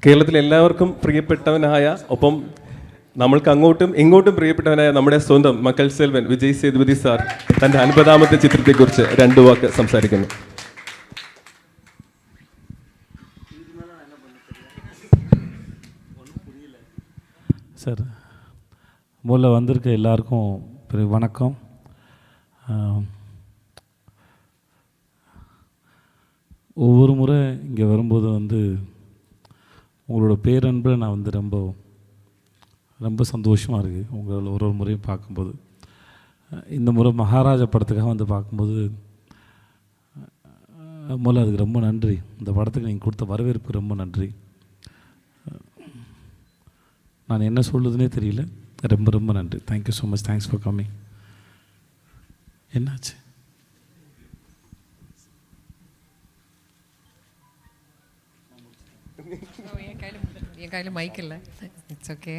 കേരളത്തിൽ എല്ലാവർക്കും പ്രിയപ്പെട്ടവനായ ഒപ്പം നമ്മൾക്ക് അങ്ങോട്ടും ഇങ്ങോട്ടും പ്രിയപ്പെട്ടവനായ നമ്മുടെ സ്വന്തം മക്കൾ സെൽവൻ വിജയ് സേതുപതി സാർ തൻ്റെ 50ാമത്തെ ചിത്രത്തെക്കുറിച്ച് രണ്ടു വാക്ക് സംസാരിക്കുന്നു. சார் முதல்ல வந்திருக்க எல்லாருக்கும் வணக்கம். ஒவ்வொரு முறை இங்கே வரும்போது உங்களோட பேரன்பில் நான் ரொம்ப சந்தோஷமாக இருக்குது. உங்களை ஒரு முறையும் பார்க்கும்போது இந்த முறை மகாராஜா படத்துக்காக பார்க்கும்போது முதல்ல அதுக்கு ரொம்ப நன்றி. இந்த படத்துக்கு நீங்கள் கொடுத்த வரவேற்புக்கு ரொம்ப நன்றி. நான் என்ன சொல்லுதுன்னே தெரியல. ரொம்ப ரொம்ப நன்றி. Thank you so much. Thanks for coming. என்னாச்சு? என் கையில் மைக் இல்லை. It's okay.